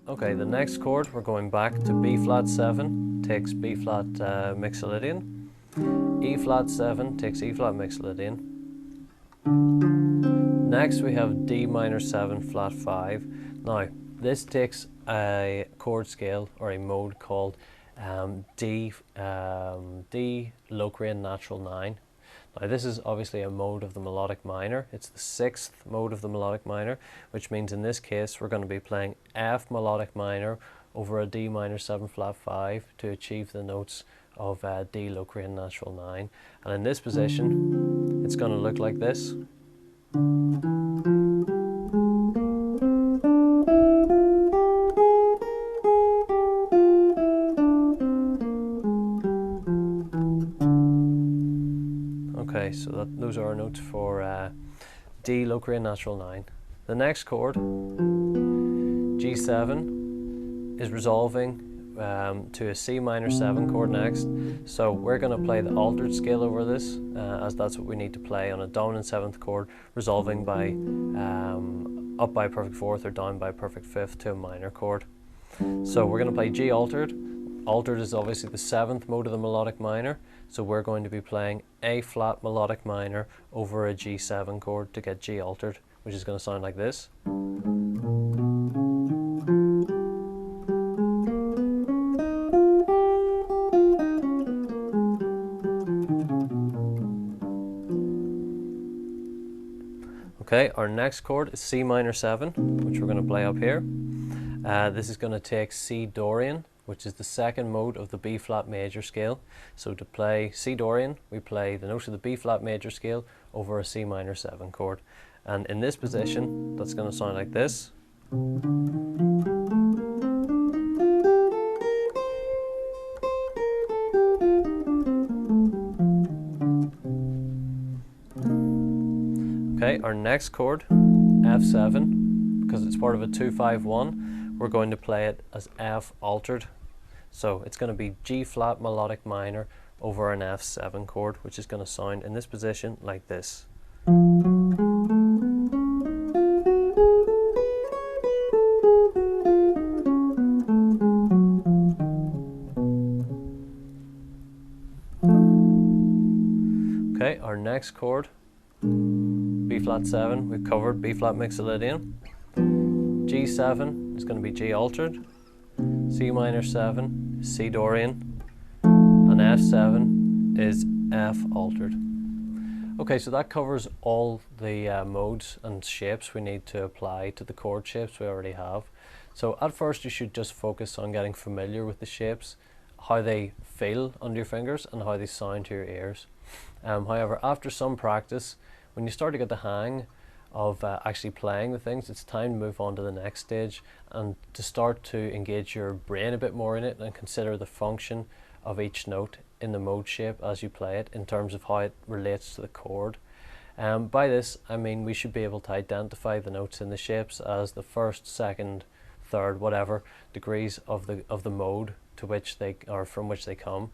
Okay, the next chord, we're going back to B flat 7, takes B flat mixolydian. E flat 7 takes E flat mixolydian. Next we have D minor 7 flat 5. Now this takes a chord scale or a mode called D Locrian natural 9. Now this is obviously a mode of the melodic minor. It's the 6th mode of the melodic minor, which means in this case we're going to be playing F melodic minor over a D minor 7 flat 5 to achieve the notes of D Locrian natural 9. And in this position it's going to look like this. Okay, so those are our notes for D Locrian natural 9. The next chord, G7, is resolving to a C minor 7 chord next. So we're going to play the altered scale over this, as that's what we need to play on a dominant 7th chord, resolving by up by a perfect 4th or down by a perfect 5th to a minor chord. So we're going to play G altered. Altered is obviously the 7th mode of the melodic minor, so we're going to be playing A flat melodic minor over a G7 chord to get G altered, which is going to sound like this. Okay, our next chord is C minor 7, which we're going to play up here. This is going to take C Dorian, which is the 2nd mode of the B flat major scale. So to play C Dorian, we play the note of the B flat major scale over a C minor 7 chord. And in this position, that's going to sound like this. Okay, our next chord, F7, because it's part of a 2-5-1, we're going to play it as F altered. So it's going to be G flat melodic minor over an F7 chord, which is going to sound in this position like this. Okay, our next chord, B flat 7, we've covered B flat mixolydian. G7 is going to be G altered. C minor 7 is C Dorian. And F7 is F altered. Okay, so that covers all the modes and shapes we need to apply to the chord shapes we already have. So at first you should just focus on getting familiar with the shapes, how they feel under your fingers and how they sound to your ears. However, after some practice, when you start to get the hang of actually playing the things, it's time to move on to the next stage and to start to engage your brain a bit more in it and consider the function of each note in the mode shape as you play it in terms of how it relates to the chord. By this I mean we should be able to identify the notes in the shapes as the 1st, 2nd, 3rd, whatever degrees of the mode to which they or from which they come.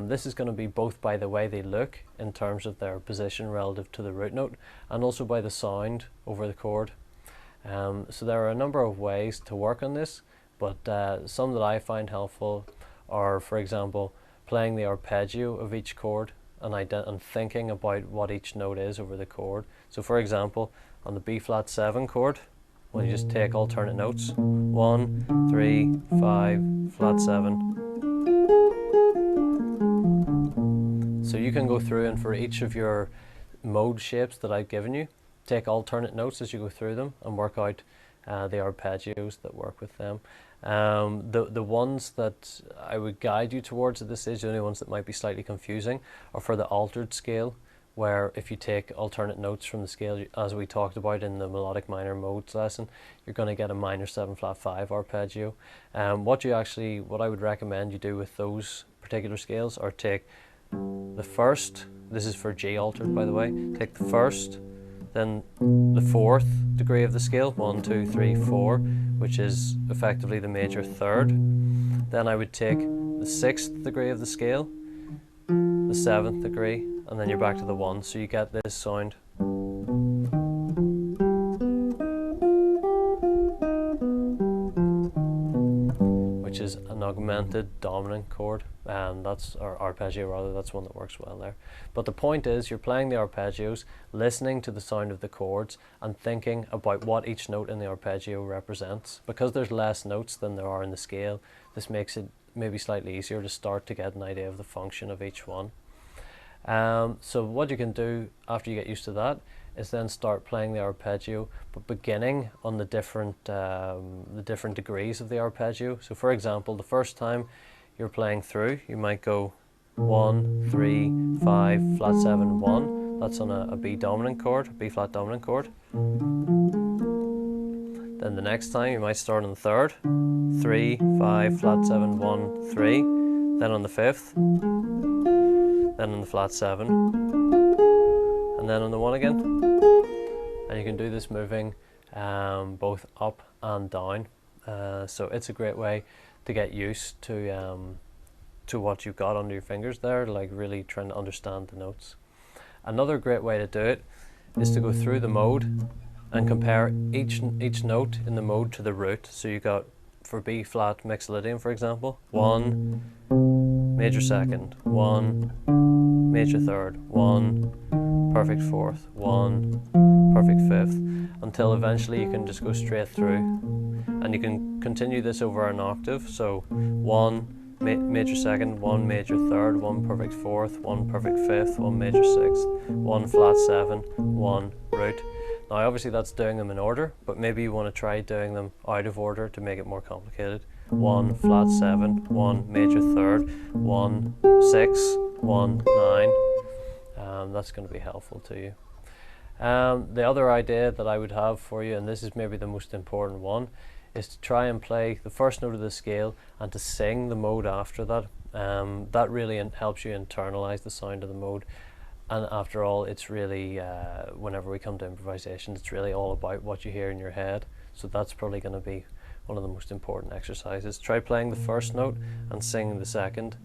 This is going to be both by the way they look in terms of their position relative to the root note and also by the sound over the chord. So there are a number of ways to work on this, but some that I find helpful are, for example, playing the arpeggio of each chord and thinking about what each note is over the chord. So for example, on the B flat 7 chord, when you just take alternate notes, 1, 3, 5, flat 7. So you can go through and for each of your mode shapes that I've given you, take alternate notes as you go through them and work out the arpeggios that work with them. The ones that I would guide you towards at this stage, the only ones that might be slightly confusing, are for the altered scale, where if you take alternate notes from the scale as we talked about in the melodic minor modes lesson, you're going to get a minor 7 flat 5 arpeggio. What I would recommend you do with those particular scales are take the 1st, this is for G altered by the way, take the 1st, then the 4th degree of the scale, 1, 2, 3, 4, which is effectively the major 3rd. Then I would take the 6th degree of the scale, the 7th degree, and then you're back to the 1, so you get this sound. which is an augmented dominant chord, and that's, or arpeggio rather, that's one that works well there. But the point is, you're playing the arpeggios, listening to the sound of the chords, and thinking about what each note in the arpeggio represents. Because there's less notes than there are in the scale, this makes it maybe slightly easier to start to get an idea of the function of each one. So what you can do after you get used to that is then start playing the arpeggio, but beginning on the different degrees of the arpeggio. So for example, the first time you're playing through, you might go 1, 3, 5, flat 7, 1. That's on a B dominant chord, B flat dominant chord. Then the next time you might start on the third, 3, 5, flat 7, 1, 3. Then on the fifth, then on the flat 7, and then on the 1 again. And you can do this moving both up and down. So it's a great way to get used to what you've got under your fingers there, like really trying to understand the notes. Another great way to do it is to go through the mode and compare each note in the mode to the root. So you got, for B flat mixolydian for example, 1 major second, 1 major third, 1 perfect fourth, 1 perfect fifth, until eventually you can just go straight through. And you can continue this over an octave, so 1 major second, 1 major third, 1 perfect fourth, 1 perfect fifth, 1 major sixth, 1 flat 7, 1 root. Now obviously that's doing them in order, but maybe you want to try doing them out of order to make it more complicated. 1 flat 7, 1 major third, 1 6, 1 9. That's going to be helpful to you. The other idea that I would have for you, and this is maybe the most important one, is to try and play the first note of the scale and to sing the mode after that. That really helps you internalize the sound of the mode. And after all, it's really, whenever we come to improvisation, it's really all about what you hear in your head. So that's probably going to be one of the most important exercises. Try playing the first note and singing the second.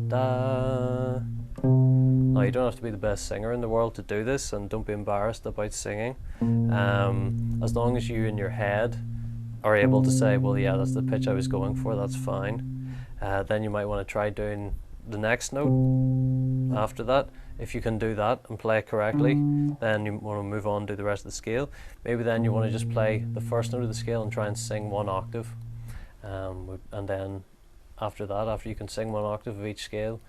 Da. Now you don't have to be the best singer in the world to do this, and don't be embarrassed about singing. As long as you in your head are able to say, well yeah, that's the pitch I was going for, that's fine. Then you might want to try doing the next note after that. If you can do that and play it correctly, then you want to move on to the rest of the scale. Maybe then you want to just play the first note of the scale and try and sing 1 octave. And then after that, after you can sing 1 octave of each scale,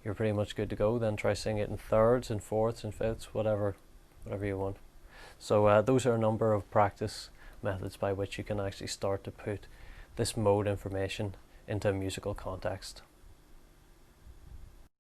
you're pretty much good to go. Then try sing it in thirds and fourths and fifths, whatever you want. So those are a number of practice methods by which you can actually start to put this mode information into a musical context.